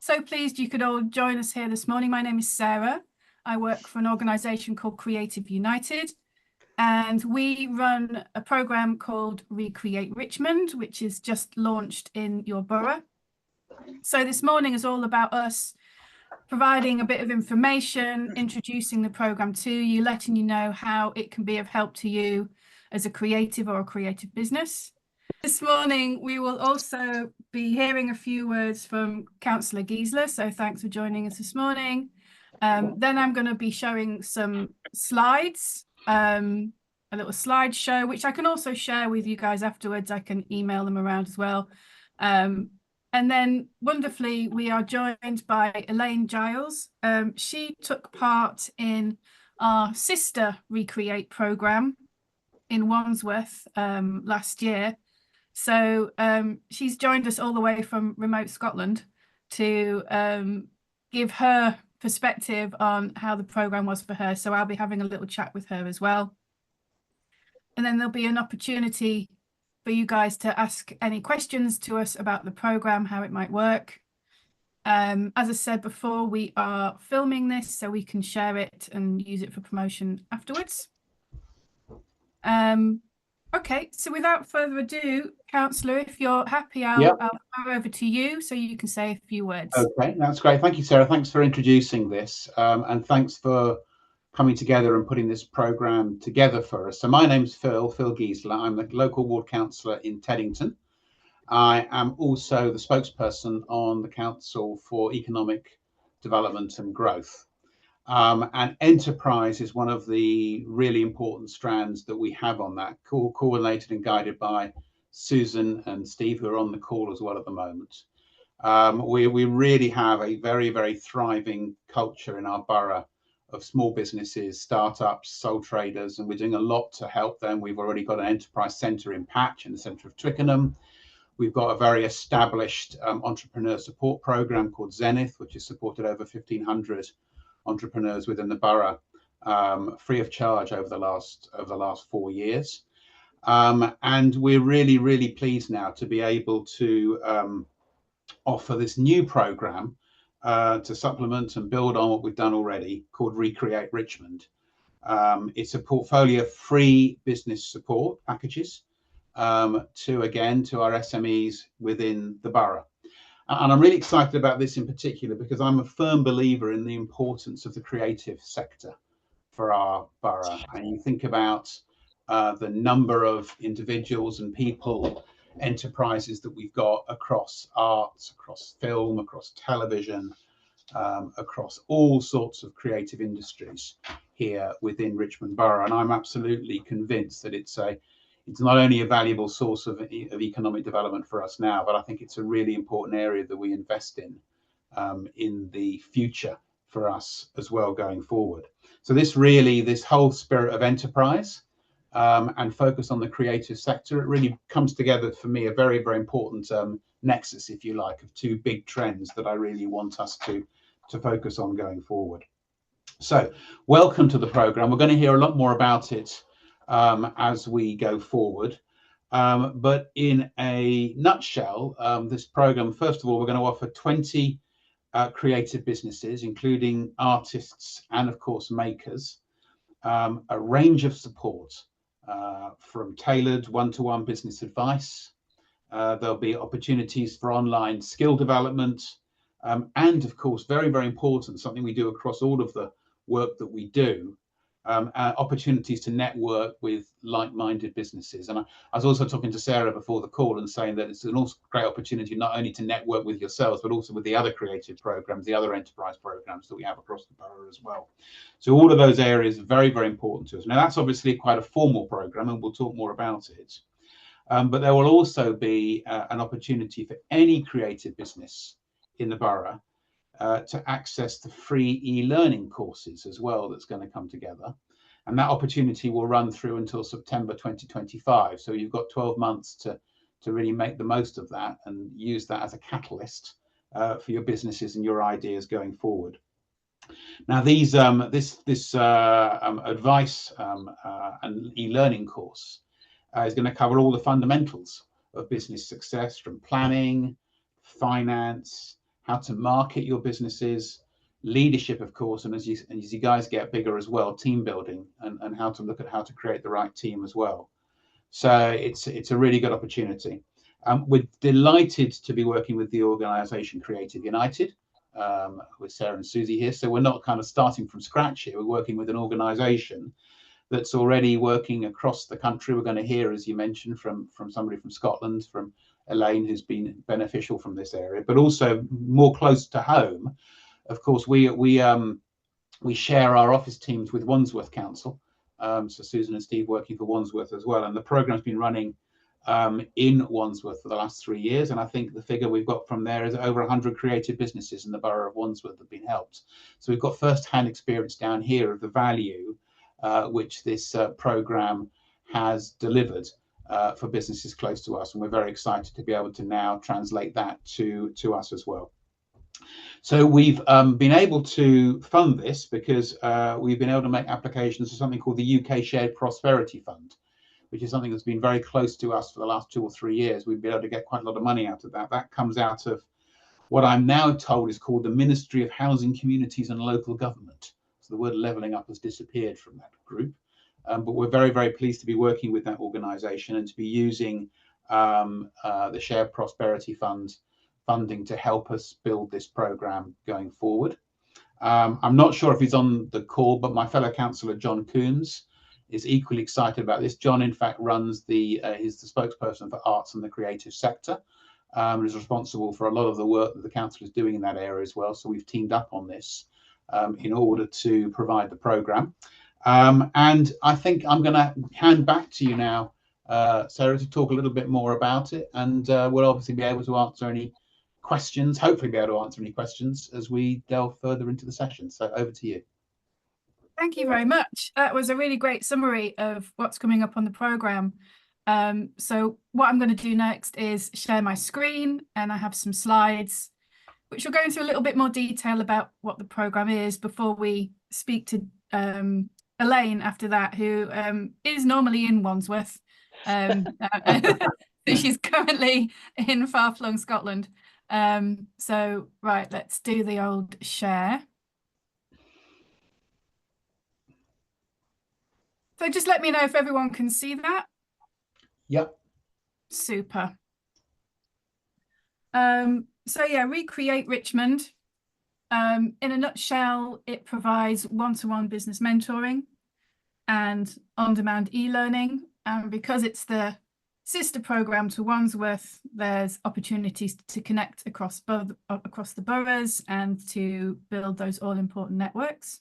So pleased you could all join us here this morning. My name is Sarah. I work for an organisation called Creative United, and we run a programme called Recreate Richmond, which is just launched in your borough. So this morning is all about us providing a bit of information, introducing the programme to you, letting you know how it can be of help to you as a creative or a creative business. This morning, we will also be hearing a few words from Councillor Giesler, so thanks for joining us this morning. Then I'm going to be showing some slides, a little slideshow, which I can also share with you guys afterwards. I can email them around as well. And then wonderfully, we are joined by Elaine Giles. She took part in our sister Recreate programme in Wandsworth last year. So she's joined us all the way from remote Scotland to give her perspective on how the programme was for her. So I'll be having a little chat with her as well. And then there'll be an opportunity for you guys to ask any questions to us about the programme, how it might work. As I said before, we are filming this so we can share it and use it for promotion afterwards. Okay, so without further ado, Councillor, if you're happy, I'll throw over to you so you can say a few words. Okay, that's great. Thank you, Sarah. Thanks for introducing this, and thanks for coming together and putting this programme together for us. So my name's Phil Giesler. I'm the local ward councillor in Teddington. I am also the spokesperson on the Council for Economic Development and Growth. And enterprise is one of the really important strands that we have on that, coordinated and guided by Susan and Steve, who are on the call as well at the moment. We really have a very, very thriving culture in our borough of small businesses, startups, sole traders, and we're doing a lot to help them. We've already got an enterprise centre in Patch in the centre of Twickenham. We've got a very established entrepreneur support programme called Zenith, which has supported over 1,500 entrepreneurs within the borough, free of charge over the last 4 years. And we're really, really pleased now to be able to offer this new programme to supplement and build on what we've done already, called Recreate Richmond. It's a portfolio of free business support packages to our SMEs within the borough. And I'm really excited about this in particular because I'm a firm believer in the importance of the creative sector for our borough. And you think about the number of individuals and people, enterprises that we've got across arts, across film, across television, across all sorts of creative industries here within Richmond Borough. And I'm absolutely convinced that it's not only a valuable source of economic development for us now, but I think it's a really important area that we invest in the future for us as well going forward. So this whole spirit of enterprise and focus on the creative sector, it really comes together for me, a very, very important nexus, if you like, of two big trends that I really want us to focus on going forward. So welcome to the programme. We're going to hear a lot more about it as we go forward. But in a nutshell, this programme, first of all, we're going to offer 20 creative businesses, including artists and, of course, makers, a range of support from tailored one-to-one business advice. There'll be opportunities for online skill development, and, of course, very, very important, something we do across all of the work that we do, opportunities to network with like-minded businesses. And I was also talking to Sarah before the call and saying that it's an also great opportunity not only to network with yourselves, but also with the other creative programs, the other enterprise programs that we have across the borough as well. So all of those areas are very, very important to us. Now, that's obviously quite a formal program, and we'll talk more about it. But there will also be an opportunity for any creative business in the borough to access the free e-learning courses as well that's going to come together. And that opportunity will run through until September 2025. So you've got 12 months to really make the most of that and use that as a catalyst for your businesses and your ideas going forward. Now, this advice and e-learning course is going to cover all the fundamentals of business success, from planning, finance, how to market your businesses, leadership, of course, and as you guys get bigger as well, team building, and how to look at how to create the right team as well. So it's a really good opportunity. We're delighted to be working with the organisation Creative United, with Sarah and Susie here. So we're not kind of starting from scratch here. We're working with an organisation that's already working across the country. We're going to hear, as you mentioned, from somebody from Scotland, from Elaine, who's been beneficial from this area, but also more close to home. Of course, we share our office teams with Wandsworth Council. So Susan and Steve working for Wandsworth as well, and the program's been running in Wandsworth for the last 3 years, and I think the figure we've got from there is over 100 creative businesses in the borough of Wandsworth that have been helped. So we've got first-hand experience down here of the value which this program has delivered for businesses close to us, and we're very excited to be able to now translate that to us as well. So we've been able to fund this because we've been able to make applications to something called the UK Shared Prosperity Fund, which is something that's been very close to us for the last 2 or 3 years. We've been able to get quite a lot of money out of that. That comes out of what I'm now told is called the Ministry of Housing, Communities and Local Government. So the word levelling up has disappeared from that group. But we're very, very pleased to be working with that organisation and to be using the Shared Prosperity Fund funding to help us build this programme going forward. I'm not sure if he's on the call, but my fellow councillor John Coombs is equally excited about this. John, in fact, runs he's the spokesperson for arts and the creative sector, and is responsible for a lot of the work that the council is doing in that area as well. So we've teamed up on this in order to provide the programme. And I think I'm going to hand back to you now, Sarah, to talk a little bit more about it, and we'll obviously be able to answer any questions, hopefully be able to answer any questions as we delve further into the session. So over to you. Thank you very much. That was a really great summary of what's coming up on the programme. So what I'm going to do next is share my screen, and I have some slides which will go into a little bit more detail about what the programme is before we speak to Elaine after that, who is normally in Wandsworth. She's currently in far-flung Scotland. So right, let's do the old share. So just let me know if everyone can see that. Yep. Super. So yeah, Recreate Richmond. In a nutshell, it provides one-to-one business mentoring and on-demand e-learning. And because it's the sister program to Wandsworth, there's opportunities to connect across the boroughs and to build those all-important networks.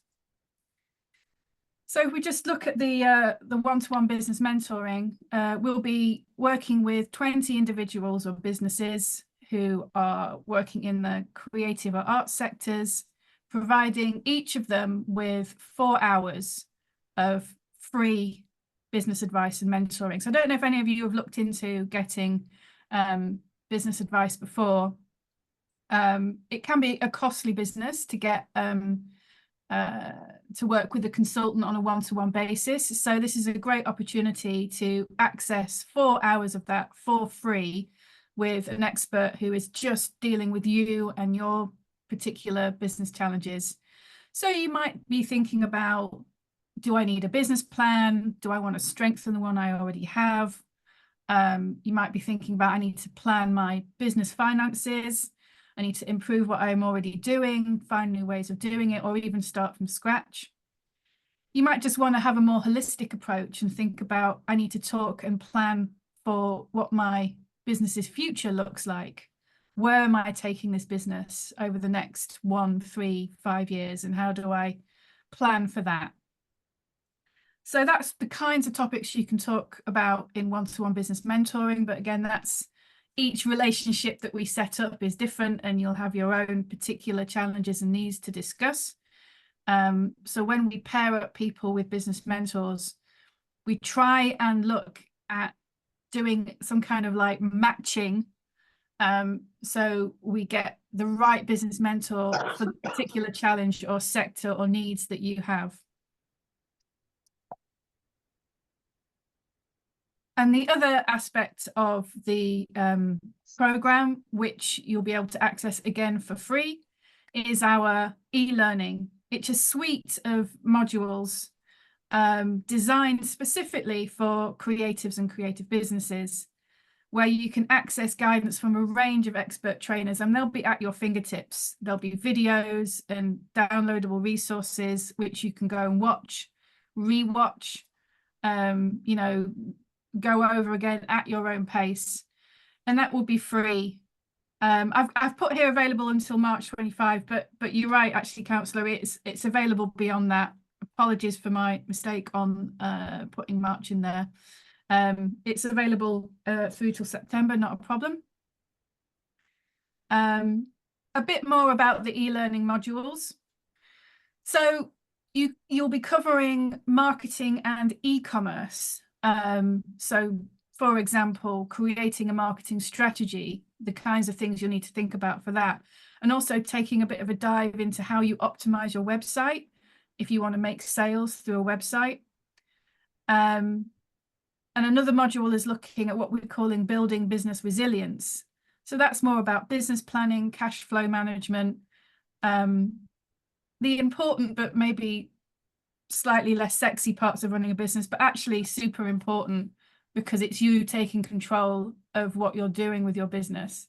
So if we just look at the one-to-one business mentoring, we'll be working with 20 individuals or businesses who are working in the creative or arts sectors, providing each of them with 4 hours of free business advice and mentoring. So I don't know if any of you have looked into getting business advice before. It can be a costly business to get to work with a consultant on a one-to-one basis. So this is a great opportunity to access 4 hours of that for free with an expert who is just dealing with you and your particular business challenges. So you might be thinking about, do I need a business plan? Do I want to strengthen the one I already have? You might be thinking about, I need to plan my business finances. I need to improve what I'm already doing, find new ways of doing it, or even start from scratch. You might just want to have a more holistic approach and think about, I need to talk and plan for what my business's future looks like. Where am I taking this business over the next 1, 3, 5 years, and how do I plan for that? So that's the kinds of topics you can talk about in one-to-one business mentoring. But again, that's each relationship that we set up is different, and you'll have your own particular challenges and needs to discuss. So when we pair up people with business mentors, we try and look at doing some kind of like matching. So we get the right business mentor for the particular challenge or sector or needs that you have. And the other aspect of the program, which you'll be able to access again for free, is our e-learning. It's a suite of modules designed specifically for creatives and creative businesses, where you can access guidance from a range of expert trainers, and they'll be at your fingertips. There'll be videos and downloadable resources which you can go and watch, rewatch, you know, go over again at your own pace, and that will be free. I've put here available until March 25, but you're right, actually, Councillor, it's available beyond that. Apologies for my mistake on putting March in there. It's available through till September, not a problem. A bit more about the e-learning modules. So you'll be covering marketing and e-commerce. So, for example, creating a marketing strategy, the kinds of things you'll need to think about for that, and also taking a bit of a dive into how you optimize your website if you want to make sales through a website. And another module is looking at what we're calling building business resilience. So that's more about business planning, cash flow management, the important but maybe slightly less sexy parts of running a business, but actually super important because it's you taking control of what you're doing with your business.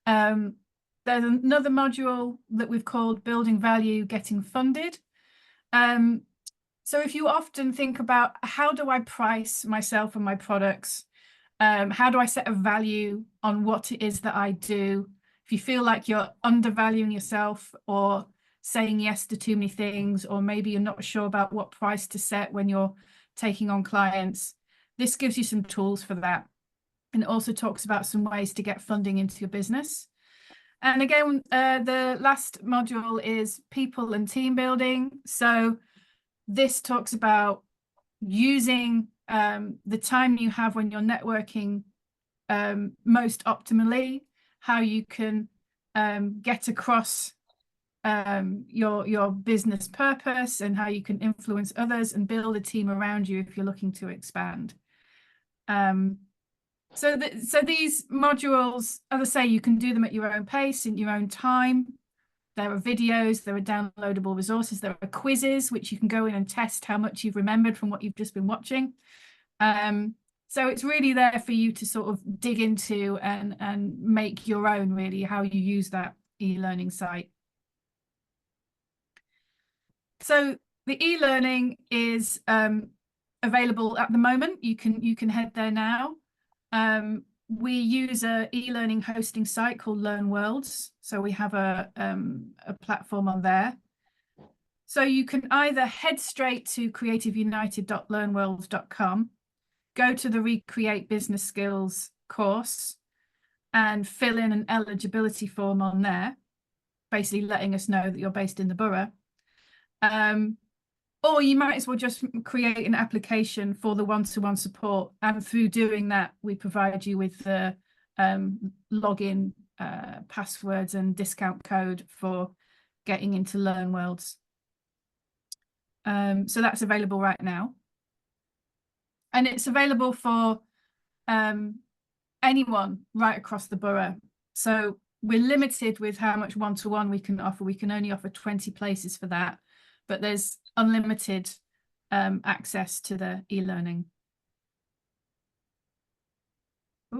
There's another module that we've called building value, getting funded. So if you often think about how do I price myself and my products, how do I set a value on what it is that I do? If you feel like you're undervaluing yourself or saying yes to too many things, or maybe you're not sure about what price to set when you're taking on clients, this gives you some tools for that. And it also talks about some ways to get funding into your business. And again, the last module is people and team building. So this talks about using the time you have when you're networking most optimally, how you can get across your business purpose, and how you can influence others and build a team around you if you're looking to expand. So these modules, as I say, you can do them at your own pace, in your own time. There are videos, there are downloadable resources, there are quizzes which you can go in and test how much you've remembered from what you've just been watching. So it's really there for you to sort of dig into and make your own, really, how you use that e-learning site. So the e-learning is available at the moment. You can head there now. We use a e-learning hosting site called Learn Worlds. So we have a platform on there. So you can either head straight to creativeunited.learnworlds.com, go to the Recreate Business Skills course and fill in an eligibility form on there, basically letting us know that you're based in the borough. Or you might as well just create an application for the one-to-one support. And through doing that, we provide you with the login, passwords and discount code for getting into Learn Worlds. So that's available right now. And it's available for anyone right across the borough. So we're limited with how much one-to-one we can offer. We can only offer 20 places for that. But there's unlimited access to the e-learning. I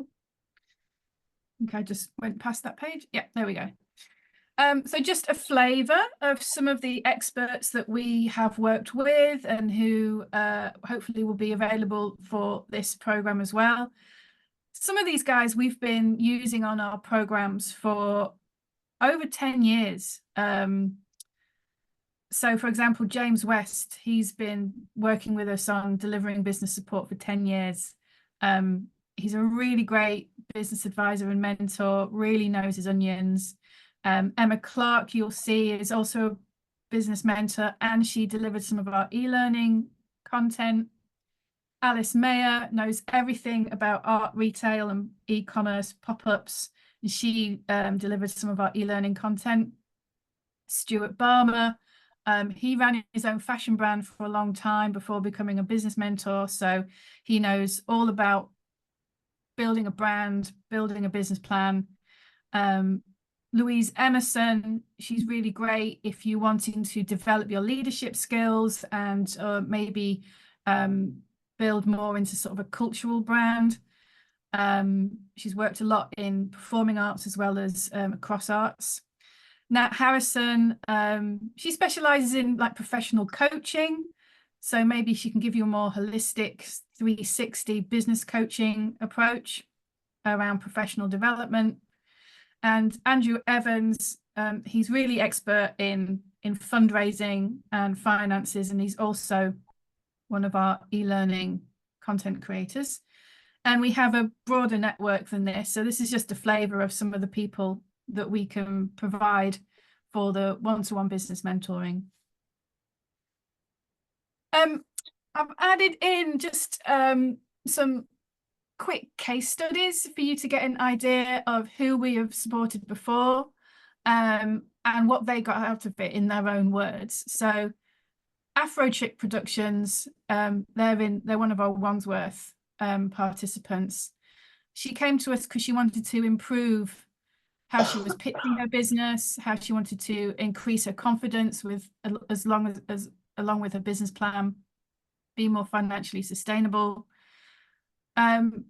think I just went past that page. Yeah, there we go. So just a flavour of some of the experts that we have worked with and who hopefully will be available for this programme as well. Some of these guys we've been using on our programmes for over 10 years. So, for example, James West, he's been working with us on delivering business support for 10 years. He's a really great business advisor and mentor, really knows his onions. Emma Clark, you'll see, is also a business mentor, and she delivered some of our e-learning content. Alice Mayer knows everything about art, retail and e-commerce pop-ups. She delivered some of our e-learning content. Stuart Barmer, he ran his own fashion brand for a long time before becoming a business mentor. So he knows all about building a brand, building a business plan. Louise Emerson, she's really great if you're wanting to develop your leadership skills and maybe build more into sort of a cultural brand. She's worked a lot in performing arts as well as across arts. Nat Harrison, she specializes in like professional coaching. So maybe she can give you a more holistic 360 business coaching approach around professional development. And Andrew Evans, he's really expert in fundraising and finances, and he's also one of our e-learning content creators. And we have a broader network than this. So this is just a flavor of some of the people that we can provide for the one-to-one business mentoring. I've added in just some quick case studies for you to get an idea of who we have supported before and what they got out of it in their own words. So Afro Chick Productions, they're one of our Wandsworth participants. She came to us because she wanted to improve how she was pitching her business, how she wanted to increase her confidence with along with her business plan, be more financially sustainable. And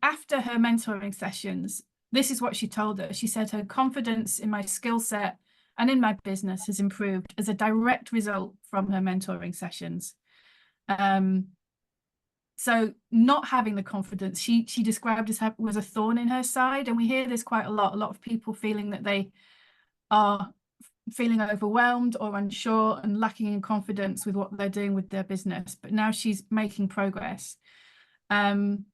after her mentoring sessions, this is what she told us. She said her confidence in my skill set and in my business has improved as a direct result from her mentoring sessions. So not having the confidence, she described as was a thorn in her side. And we hear this quite a lot of people feeling that they are feeling overwhelmed or unsure and lacking in confidence with what they're doing with their business. But now she's making progress. And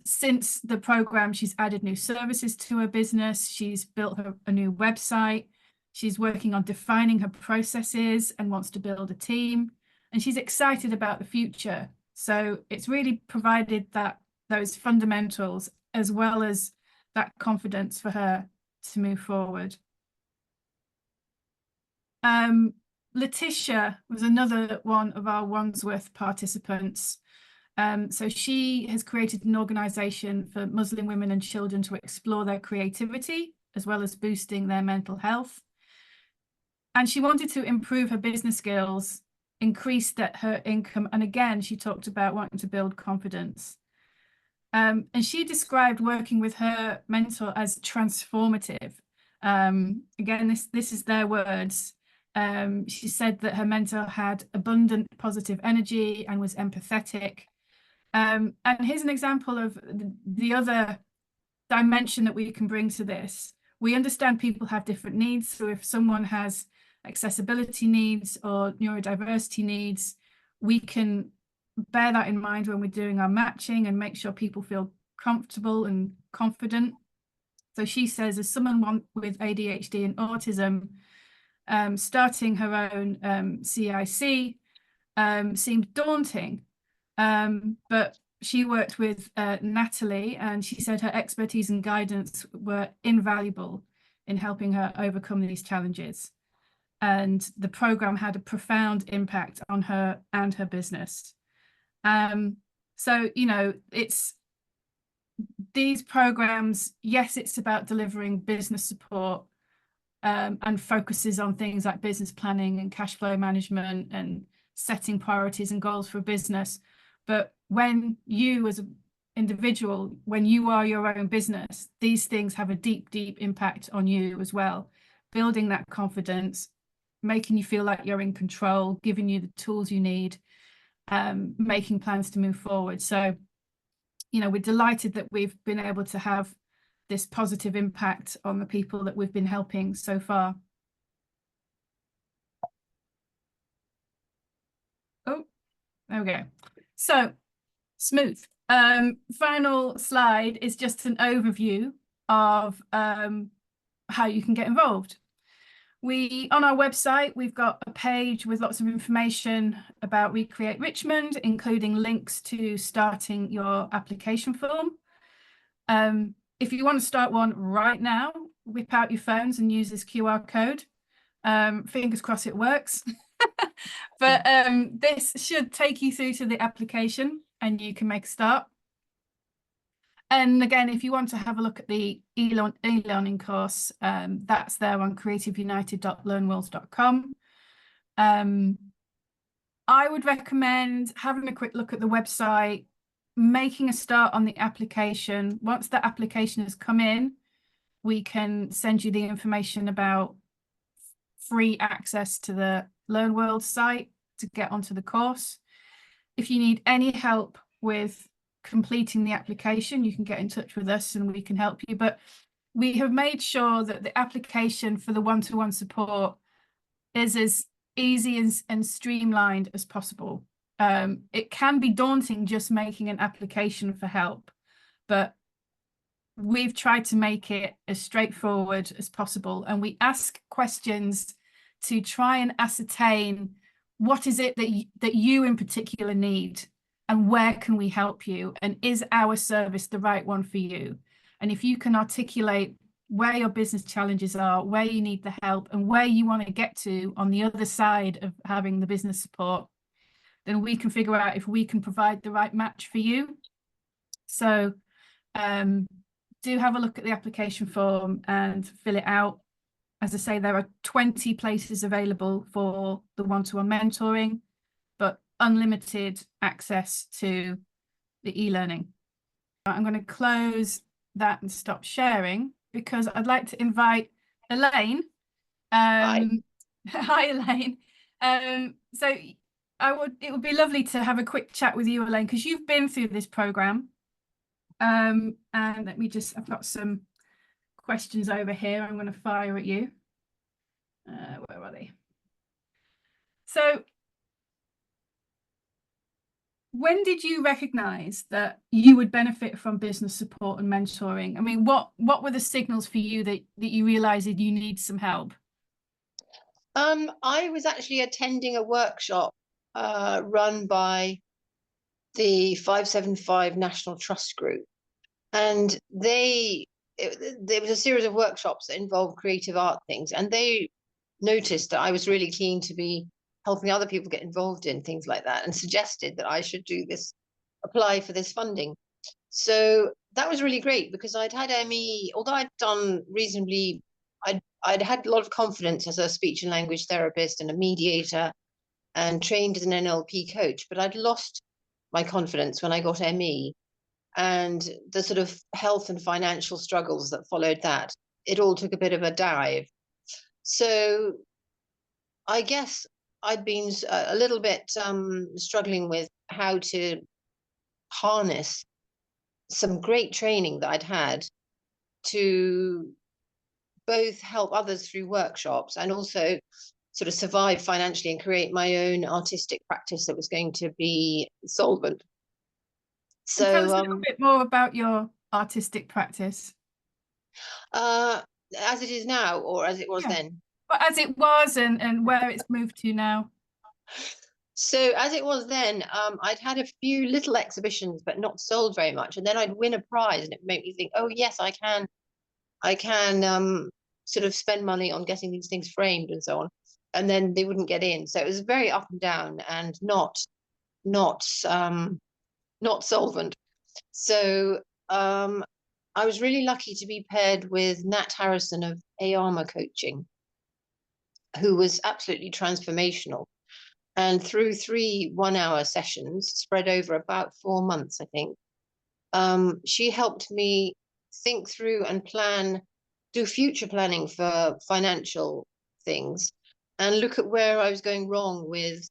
since the program, she's added new services to her business. She's built a new website. She's working on defining her processes and wants to build a team. And she's excited about the future. So it's really provided those fundamentals as well as that confidence for her to move forward. Letitia was another one of our Wandsworth participants. So she has created an organisation for Muslim women and children to explore their creativity as well as boosting their mental health. And she wanted to improve her business skills, increase her income. And again, she talked about wanting to build confidence. And she described working with her mentor as transformative. Again, this is their words. She said that her mentor had abundant positive energy and was empathetic. And here's an example of the other dimension that we can bring to this. We understand people have different needs. So if someone has accessibility needs or neurodiversity needs, we can bear that in mind when we're doing our matching and make sure people feel comfortable and confident. So she says, as someone with ADHD and autism, starting her own CIC seemed daunting. But she worked with Natalie, and she said her expertise and guidance were invaluable in helping her overcome these challenges. And the program had a profound impact on her and her business. So, it's these programs, yes, it's about delivering business support and focuses on things like business planning and cash flow management and setting priorities and goals for a business. But when you as an individual, when you are your own business, these things have a deep, deep impact on you as well. Building that confidence, making you feel like you're in control, giving you the tools you need, making plans to move forward. So, we're delighted that we've been able to have this positive impact on the people that we've been helping so far. Oh, there we go. So smooth. Final slide is just an overview of how you can get involved. On our website, we've got a page with lots of information about Recreate Richmond, including links to starting your application form. If you want to start one right now, whip out your phones and use this QR code. Fingers crossed it works. But this should take you through to the application and you can make a start. And again, if you want to have a look at the e-learning course, that's there on creativeunited.learnworlds.com. I would recommend having a quick look at the website, making a start on the application. Once the application has come in, we can send you the information about free access to the Learn World site to get onto the course. If you need any help with completing the application, you can get in touch with us and we can help you. But we have made sure that the application for the one-to-one support is as easy and streamlined as possible. It can be daunting just making an application for help, but we've tried to make it as straightforward as possible. And we ask questions to try and ascertain what is it that you in particular need and where can we help you? And is our service the right one for you? And if you can articulate where your business challenges are, where you need the help, and where you want to get to on the other side of having the business support, then we can figure out if we can provide the right match for you. So do have a look at the application form and fill it out. As I say, there are 20 places available for the one-to-one mentoring, but unlimited access to the e-learning. I'm going to close that and stop sharing, because I'd like to invite Elaine. Hi. Hi, Elaine. So it would be lovely to have a quick chat with you, Elaine, because you've been through this program. And let me just, I've got some questions over here I'm going to fire at you. Where are they? So when did you recognize that you would benefit from business support and mentoring? I mean, what were the signals for you that you realized that you need some help? I was actually attending a workshop run by the 575 National Trust Group, and there was a series of workshops that involved creative art things, and they noticed that I was really keen to be helping other people get involved in things like that, and suggested that I should do this, apply for this funding. So that was really great, because I'd had ME, although I'd done reasonably, I'd had a lot of confidence as a speech and language therapist and a mediator, and trained as an NLP coach, but I'd lost my confidence when I got ME, and the sort of health and financial struggles that followed that, it all took a bit of a dive. So I guess I'd been a little bit struggling with how to harness some great training that I'd had to both help others through workshops and also sort of survive financially and create my own artistic practice that was going to be solvent. So tell us a little bit more about your artistic practice. As it is now, or as it was then? Well, as it was and where it's moved to now. So as it was then, I'd had a few little exhibitions, but not sold very much. And then I'd win a prize, and it made me think, oh yes, I can sort of spend money on getting these things framed and so on. And then they wouldn't get in. So it was very up and down and not solvent. So I was really lucky to be paired with Nat Harrison of AARMA Coaching, who was absolutely transformational. And through 3 one-hour sessions spread over about 4 months, I think, she helped me think through and do future planning for financial things, and look at where I was going wrong with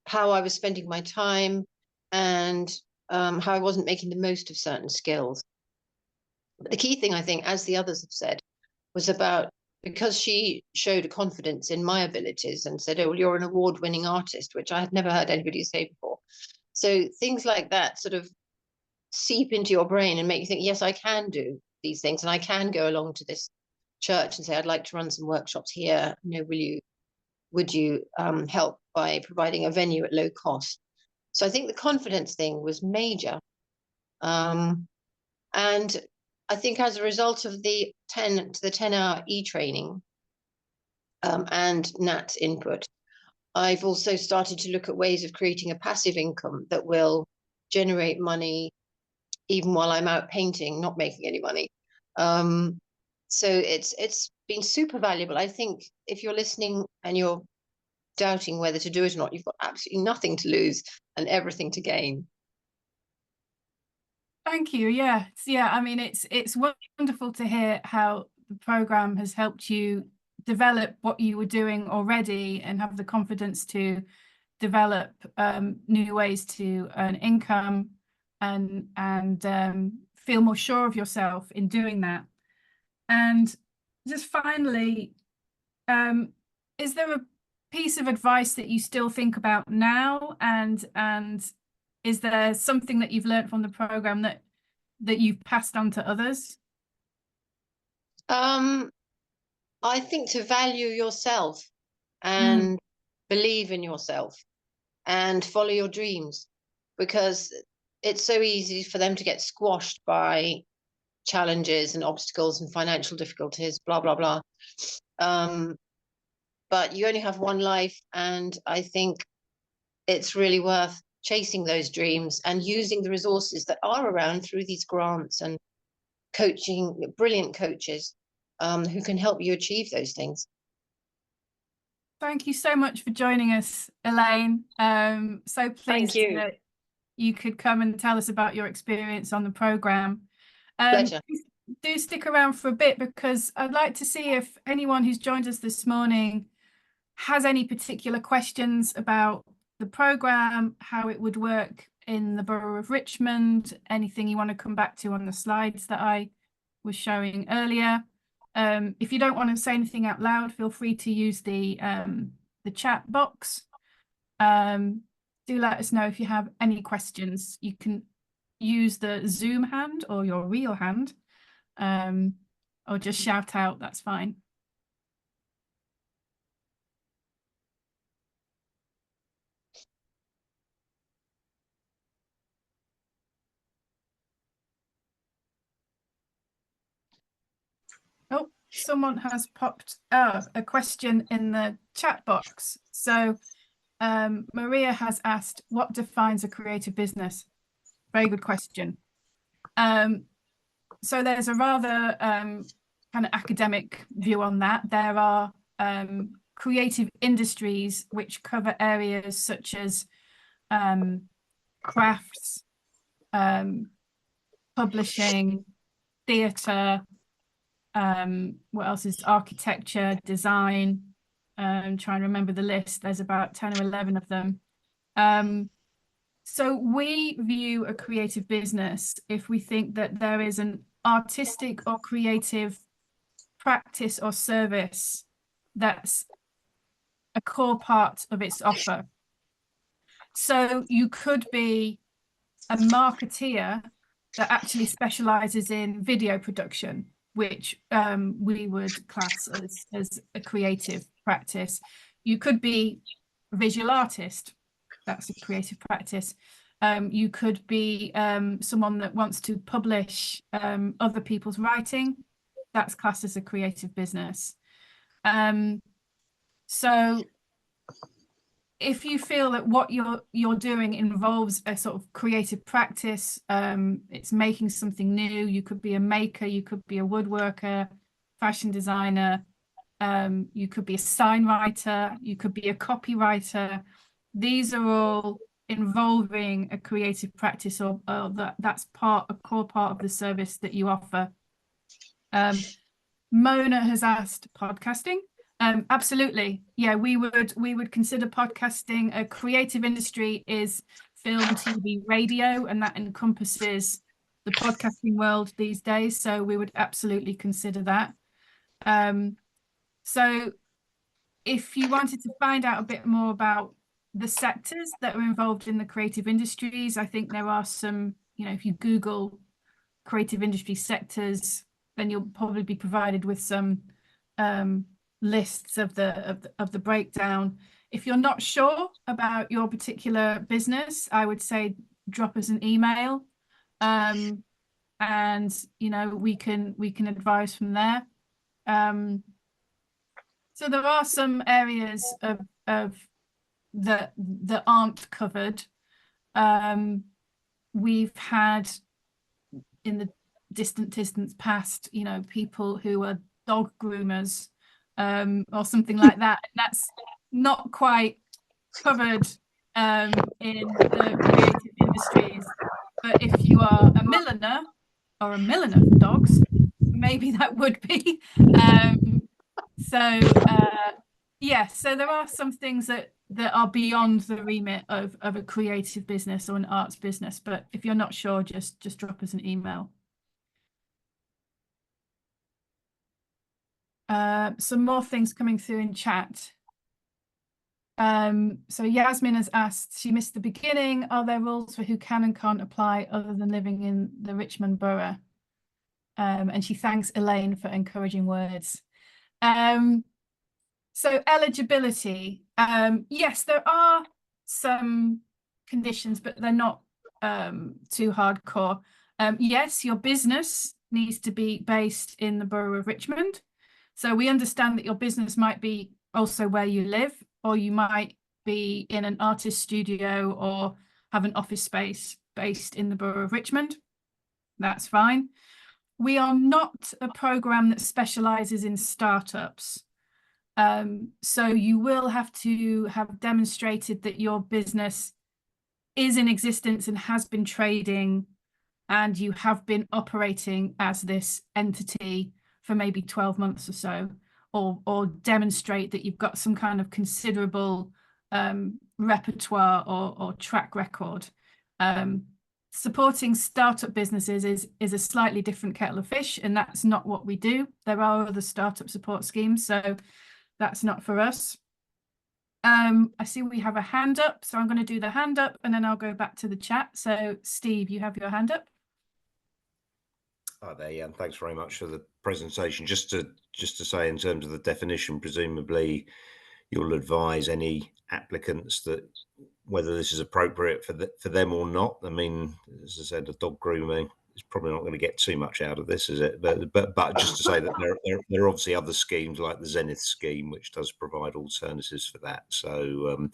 how I was spending my time, and how I wasn't making the most of certain skills. But the key thing, I think, as the others have said, was about, because she showed a confidence in my abilities and said, oh, well, you're an award-winning artist, which I had never heard anybody say before. So things like that sort of seep into your brain and make you think, yes, I can do these things, and I can go along to this church and say, I'd like to run some workshops here. You know, would you help by providing a venue at low cost? So I think the confidence thing was major. And I think as a result of the 10-hour e-training and Nat's input, I've also started to look at ways of creating a passive income that will generate money even while I'm out painting, not making any money. So it's been super valuable. I think if you're listening and you're doubting whether to do it or not, you've got absolutely nothing to lose and everything to gain. Thank you. Yeah, yeah. I mean, it's wonderful to hear how the program has helped you develop what you were doing already and have the confidence to develop new ways to earn income and feel more sure of yourself in doing that. And just finally, is there a piece of advice that you still think about now, and is there something that you've learned from the program that you've passed on to others? I think to value yourself and believe in yourself and follow your dreams, because it's so easy for them to get squashed by challenges and obstacles and financial difficulties, blah, blah, blah. But you only have one life, and I think it's really worth chasing those dreams and using the resources that are around through these grants and coaching, brilliant coaches who can help you achieve those things. Thank you so much for joining us, Elaine. So pleased that you could come and tell us about your experience on the program. Pleasure. Do stick around for a bit, because I'd like to see if anyone who's joined us this morning has any particular questions about the program, how it would work in the borough of Richmond, anything you want to come back to on the slides that I was showing earlier. If you don't want to say anything out loud, feel free to use the chat box. Do let us know if you have any questions. You can use the Zoom hand or your real hand, or just shout out, that's fine. Oh, someone has popped a question in the chat box. So Maria has asked, what defines a creative business? Very good question. So there's a rather kind of academic view on that. There are creative industries which cover areas such as crafts, publishing, theatre, what else is architecture, design. I'm trying to remember the list. There's about 10 or 11 of them. So we view a creative business if we think that there is an artistic or creative practice or service that's a core part of its offer. So you could be a marketeer that actually specializes in video production, which we would class as a creative practice. You could be a visual artist. That's a creative practice. You could be someone that wants to publish other people's writing. That's classed as a creative business. So if you feel that what you're doing involves a sort of creative practice, it's making something new. You could be a maker, you could be a woodworker, fashion designer, you could be a sign writer, you could be a copywriter. These are all involving a creative practice, or that's a core part of the service that you offer. Mona has asked podcasting. Absolutely. Yeah, we would consider podcasting. A creative industry is film, TV, radio, and that encompasses the podcasting world these days. So we would absolutely consider that. So if you wanted to find out a bit more about the sectors that are involved in the creative industries, I think there are some, if you Google creative industry sectors, then you'll probably be provided with some lists of the breakdown. If you're not sure about your particular business, I would say drop us an email, and we can advise from there. So there are some areas of that aren't covered. We've had in the distant past, you know, people who are dog groomers or something like that. That's not quite covered in the creative industries. But if you are a milliner or a milliner for dogs, maybe that would be. Yeah, so there are some things that are beyond the remit of a creative business or an arts business. But if you're not sure, just drop us an email. Some more things coming through in chat. So Yasmin has asked, she missed the beginning. Are there rules for who can and can't apply other than living in the Richmond borough? And she thanks Elaine for encouraging words. So eligibility, yes, there are some conditions, but they're not too hardcore. Yes, your business needs to be based in the borough of Richmond. So we understand that your business might be also where you live, or you might be in an artist studio or have an office space based in the borough of Richmond. That's fine. We are not a program that specializes in startups. So you will have to have demonstrated that your business is in existence and has been trading, and you have been operating as this entity for maybe 12 months or so, or demonstrate that you've got some kind of considerable repertoire or track record. Supporting startup businesses is a slightly different kettle of fish, and that's not what we do. There are other startup support schemes, so that's not for us. I see we have a hand up, so I'm going to do the hand up and then I'll go back to the chat. So Steve, you have your hand up. Hi there, yeah, and thanks very much for the presentation. Just to say, in terms of the definition, presumably you'll advise any applicants that whether this is appropriate for them or not. I mean, as I said, a dog grooming is probably not going to get too much out of this, is it? But just to say that there are obviously other schemes like the Zenith scheme, which does provide alternatives for that. So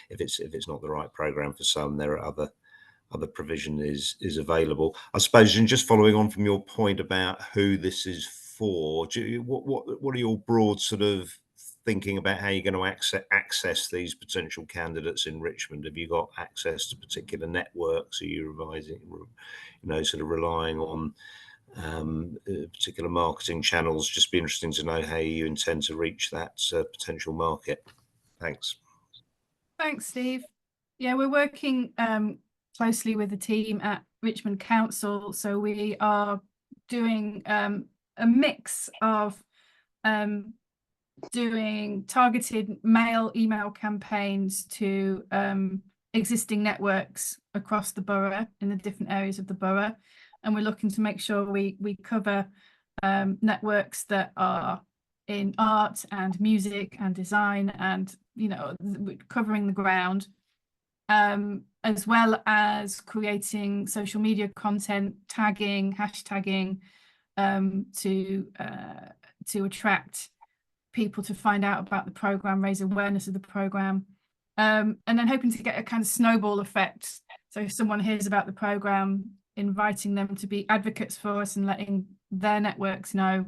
if it's not the right program for some, there are other provision is available, I suppose. And just following on from your point about who this is for, what are your broad sort of thinking about how you're going to access these potential candidates in Richmond? Have you got access to particular networks? Are you revising, sort of relying on particular marketing channels? Just be interesting to know how you intend to reach that potential market. Thanks. Thanks, Steve. Yeah, we're working closely with the team at Richmond Council. So we are doing a mix of doing targeted email campaigns to existing networks across the borough in the different areas of the borough. And we're looking to make sure we cover networks that are in art and music and design and, covering the ground, as well as creating social media content, tagging, hashtagging to attract people to find out about the program, raise awareness of the program, and then hoping to get a kind of snowball effect. So if someone hears about the program, inviting them to be advocates for us and letting their networks know.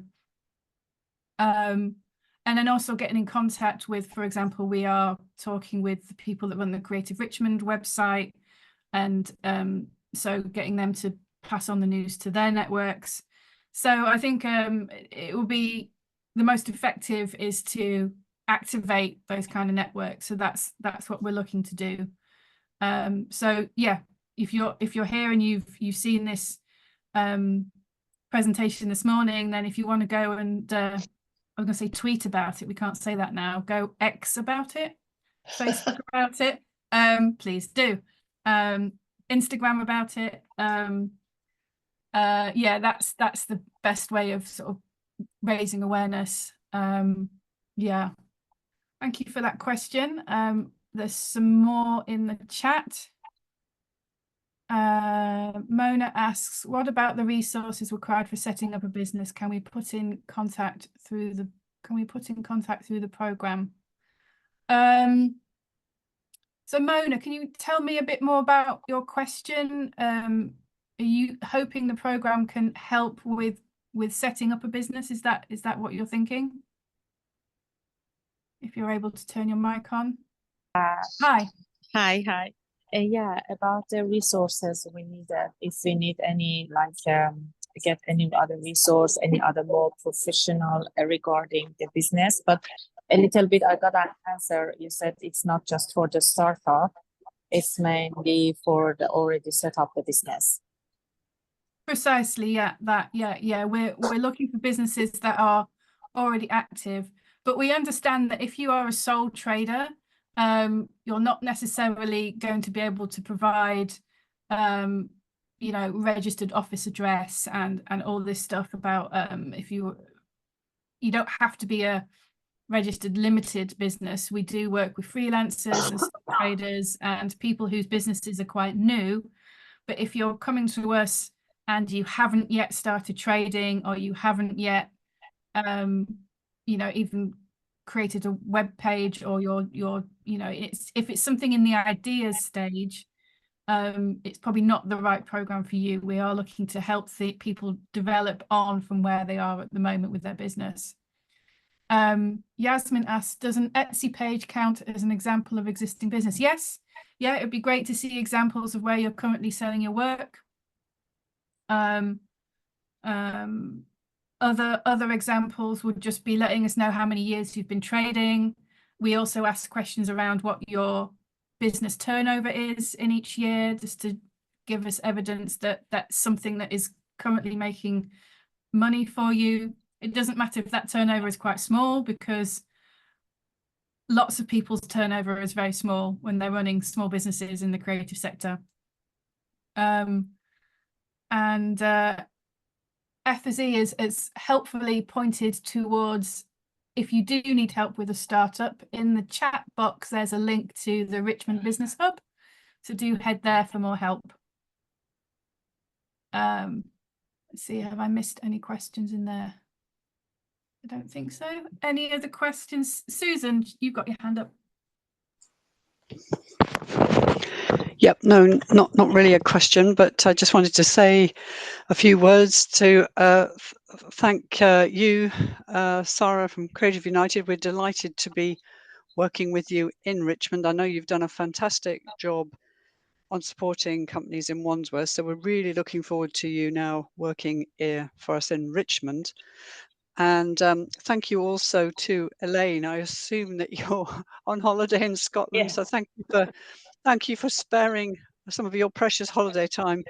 And then also getting in contact with, for example, we are talking with the people that run the Creative Richmond website, and so getting them to pass on the news to their networks. So I think it will be the most effective is to activate those kind of networks. So that's what we're looking to do. So yeah, if you're here and you've seen this presentation this morning, then if you want to go and I'm going to say tweet about it, we can't say that now, go X about it, Facebook about it, please do, Instagram about it. Yeah, that's the best way of sort of raising awareness. Yeah, thank you for that question. There's some more in the chat. Mona asks, what about the resources required for setting up a business? Can we put in contact through the program? So Mona, can you tell me a bit more about your question? Are you hoping the program can help with setting up a business? Is that what you're thinking? If you're able to turn your mic on. Hi. Hi. Yeah, about the resources we need. If we need any, like, get any other resource, any other more professional regarding the business. But a little bit, I got an answer. You said it's not just for the startup; it's mainly for the already set up the business. Precisely, yeah. We're looking for businesses that are already active, but we understand that if you are a sole trader, you're not necessarily going to be able to provide, registered office address and all this stuff about if you don't have to be a registered limited business. We do work with freelancers and sole traders and people whose businesses are quite new. But if you're coming to us and you haven't yet started trading, or you haven't yet, even created a web page, or if it's something in the ideas stage, it's probably not the right program for you. We are looking to help people develop on from where they are at the moment with their business. Yasmin asks, does an Etsy page count as an example of existing business? Yes. Yeah, it'd be great to see examples of where you're currently selling your work. Other examples would just be letting us know how many years you've been trading. We also ask questions around what your business turnover is in each year, just to give us evidence that that's something that is currently making money for you. It doesn't matter if that turnover is quite small, because lots of people's turnover is very small when they're running small businesses in the creative sector. F&Z is helpfully pointed towards, if you do need help with a startup, in the chat box there's a link to the Richmond Business Hub, so do head there for more help. Let's see, have I missed any questions in there? I don't think so. Any other questions? Susan, you've got your hand up. Yep, no, not really a question, but I just wanted to say a few words to thank you, Sarah from Creative United. We're delighted to be working with you in Richmond. I know you've done a fantastic job on supporting companies in Wandsworth, so we're really looking forward to you now working here for us in Richmond. And thank you also to Elaine. I assume that you're on holiday in Scotland, yes. So thank you for sparing some of your precious holiday time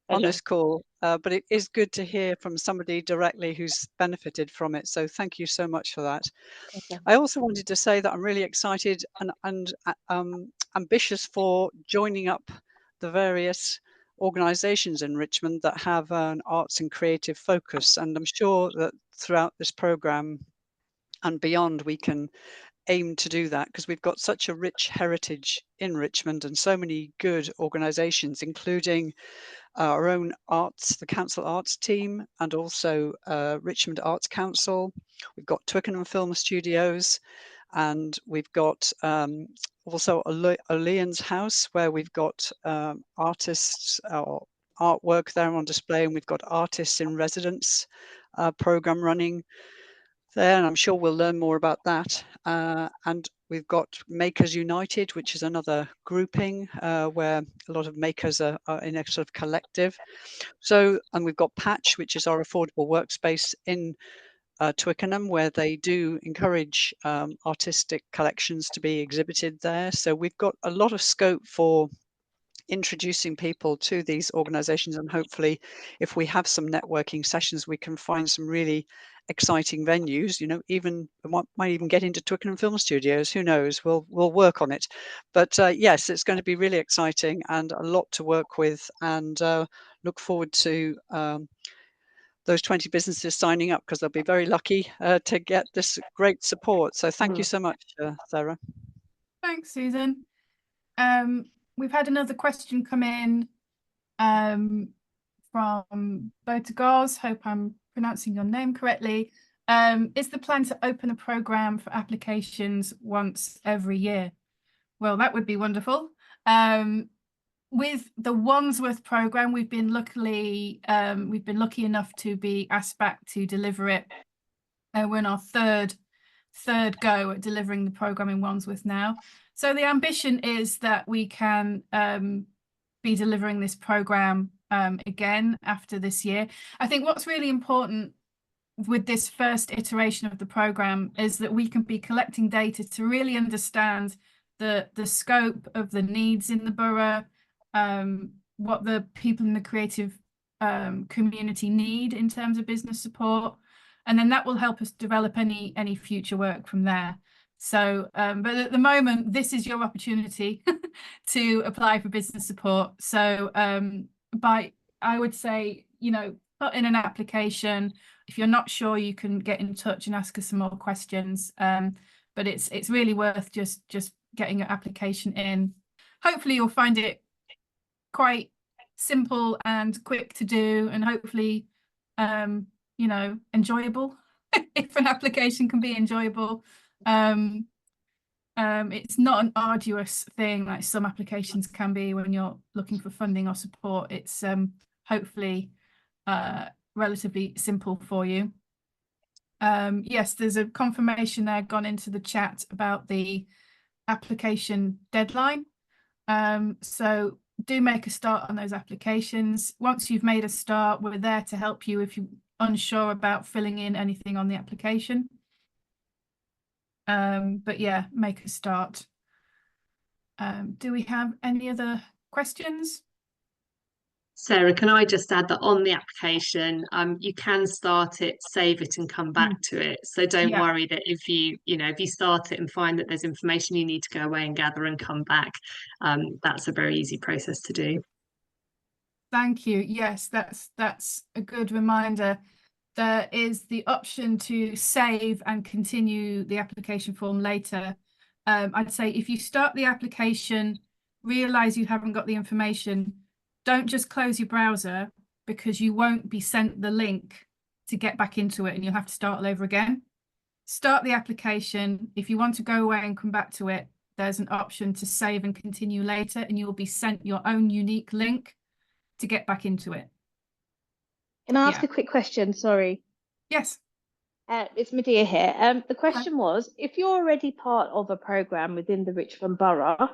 on this call. But it is good to hear from somebody directly who's benefited from it. So thank you so much for that. Okay. I also wanted to say that I'm really excited and ambitious for joining up the various organisations in Richmond that have an arts and creative focus. And I'm sure that throughout this programme and beyond, we can aim to do that, because we've got such a rich heritage in Richmond and so many good organisations, including our own arts, the Council Arts team, and also Richmond Arts Council. We've got Twickenham Film Studios, and we've got also O'Lean's House, where we've got artists or artwork there on display, and we've got artists in residence program running there, and I'm sure we'll learn more about that. And we've got Makers United, which is another grouping where a lot of makers are in a sort of collective. So, and we've got Patch, which is our affordable workspace in Twickenham, where they do encourage artistic collections to be exhibited there. So we've got a lot of scope for introducing people to these organizations, and hopefully if we have some networking sessions, we can find some really exciting venues. Even might even get into Twickenham Film Studios, who knows. We'll work on it, but yes, it's going to be really exciting and a lot to work with, and look forward to those 20 businesses signing up, because they'll be very lucky to get this great support. So thank you so much, Sarah. Thanks, Susan. We've had another question come in from Botagars. Hope I'm pronouncing your name correctly. Is the plan to open a program for applications once every year? Well, that would be wonderful. With the Wandsworth programme, we've been lucky enough to be asked back to deliver it. We're in our third go at delivering the programme in Wandsworth now. So the ambition is that we can be delivering this programme again after this year. I think what's really important with this first iteration of the programme is that we can be collecting data to really understand the scope of the needs in the borough, what the people in the creative community need in terms of business support, and then that will help us develop any future work from there. So, but at the moment, this is your opportunity to apply for business support. So, I would say, you know, put in an application. If you're not sure, you can get in touch and ask us some more questions. But it's really worth just getting your application in. Hopefully, you'll find it quite simple and quick to do, and hopefully, you know, enjoyable. If an application can be enjoyable. It's not an arduous thing like some applications can be when you're looking for funding or support. It's hopefully relatively simple for you. Yes, there's a confirmation there gone into the chat about the application deadline. So do make a start on those applications. Once you've made a start, we're there to help you if you're unsure about filling in anything on the application. But yeah, make a start. Do we have any other questions? Sarah, can I just add that on the application, you can start it, save it, and come back to it. So don't worry that if you start it and find that there's information you need to go away and gather and come back, that's a very easy process to do. Thank you. Yes, that's a good reminder. There is the option to save and continue the application form later. I'd say if you start the application, realise you haven't got the information, don't just close your browser, because you won't be sent the link to get back into it and you'll have to start all over again. Start the application. If you want to go away and come back to it, there's an option to save and continue later, and you'll be sent your own unique link to get back into it. Can I ask a quick question? Sorry. Yes. It's Medea here. The question was, if you're already part of a programme within the Richmond Borough,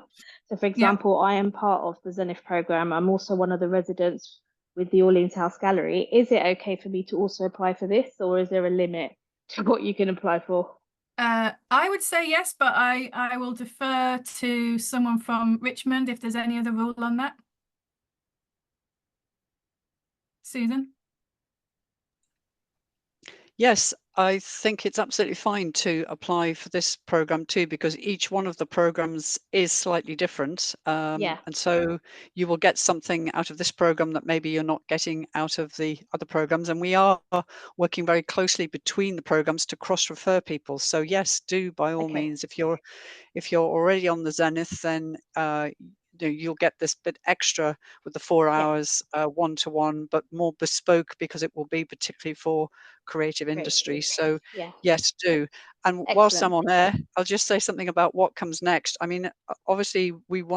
so for example, I am part of the Zenith programme, I'm also one of the residents with the Orleans House Gallery, is it okay for me to also apply for this, or is there a limit to what you can apply for? I would say yes, but I will defer to someone from Richmond if there's any other rule on that. Susan? Yes, I think it's absolutely fine to apply for this programme too, because each one of the programmes is slightly different. And so you will get something out of this programme that maybe you're not getting out of the other programmes. And we are working very closely between the programmes to cross-refer people. So yes, do by all means. If you're already on the Zenith, then you'll get this bit extra with the 4 hours one-to-one, but more bespoke, because it will be particularly for creative industry. So yes, do. And whilst I'm on air, I'll just say something about what comes next. I mean, obviously we'd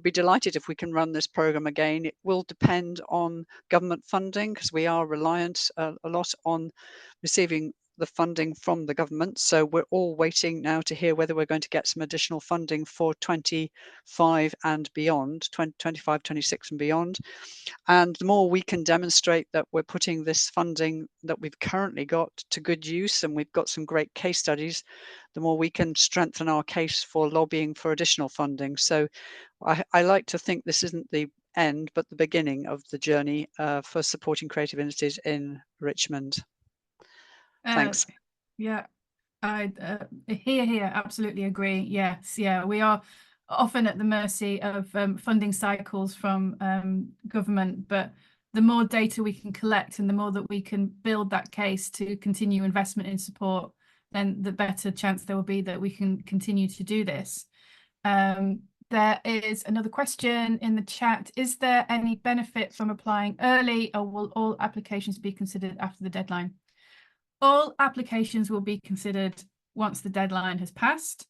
be delighted if we can run this programme again. It will depend on government funding, because we are reliant a lot on receiving the funding from the government. So we're all waiting now to hear whether we're going to get some additional funding for 25 and beyond, 25, 26 and beyond. And the more we can demonstrate that we're putting this funding that we've currently got to good use, and we've got some great case studies, the more we can strengthen our case for lobbying for additional funding. So I like to think this isn't the end, but the beginning of the journey for supporting creative industries in Richmond. Thanks. Yeah, I here, absolutely agree. Yes, yeah, we are often at the mercy of funding cycles from government, but the more data we can collect and the more that we can build that case to continue investment in support, then the better chance there will be that we can continue to do this. There is another question in the chat. Is there any benefit from applying early, or will all applications be considered after the deadline? All applications will be considered once the deadline has passed.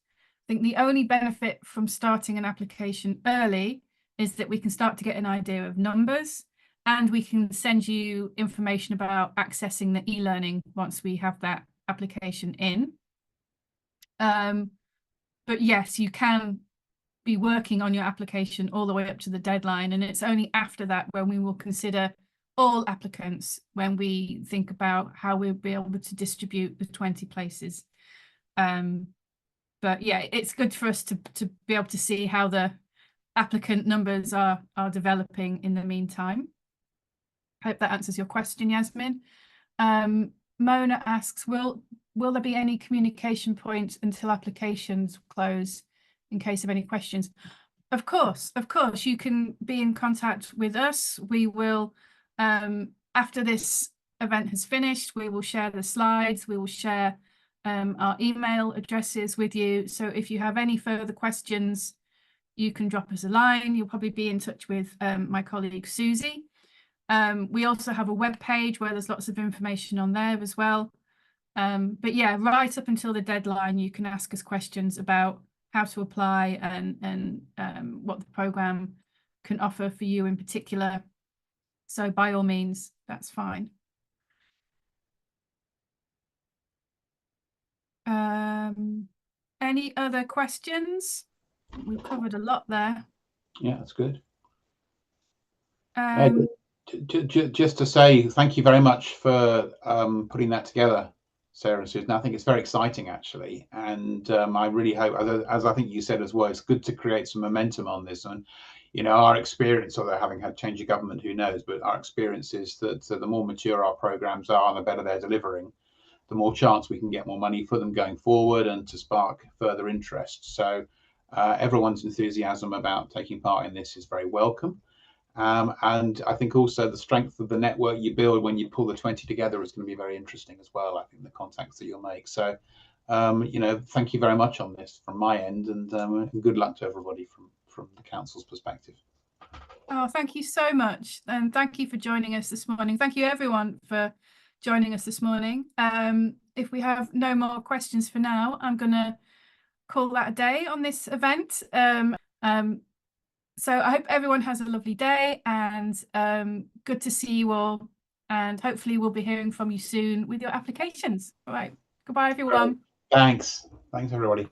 think the only benefit from starting an application early is that we can start to get an idea of numbers, and we can send you information about accessing the e-learning once we have that application in. But yes, you can be working on your application all the way up to the deadline, and it's only after that when we will consider all applicants when we think about how we'll be able to distribute the 20 places. But yeah, it's good for us to be able to see how the applicant numbers are developing in the meantime. I hope that answers your question, Yasmin. Mona asks, will there be any communication points until applications close in case of any questions? Of course, you can be in contact with us. We will, after this event has finished, we will share the slides, we will share our email addresses with you. So if you have any further questions, you can drop us a line. You'll probably be in touch with my colleague Susie. We also have a web page where there's lots of information on there as well. But yeah, right up until the deadline, you can ask us questions about how to apply and what the programme can offer for you in particular. So by all means, that's fine. Any other questions? We've covered a lot there. Yeah, that's good. Just to say thank you very much for putting that together, Sarah and Susan. I think it's very exciting, actually, and I really hope, as I think you said as well, it's good to create some momentum on this. And you know, our experience, although having had change of government, who knows, but our experience is that the more mature our programs are and the better they're delivering, the more chance we can get more money for them going forward and to spark further interest. So everyone's enthusiasm about taking part in this is very welcome. And I think also the strength of the network you build when you pull the 20 together is going to be very interesting as well. I think the contacts that you'll make. So, you know, thank you very much on this from my end, and good luck to everybody from the council's perspective. Oh, thank you so much. And thank you for joining us this morning. Thank you everyone for joining us this morning. If we have no more questions for now, I'm going to call that a day on this event. So I hope everyone has a lovely day, and good to see you all. And hopefully we'll be hearing from you soon with your applications. All right. Goodbye, everyone. Thanks. Thanks, everybody.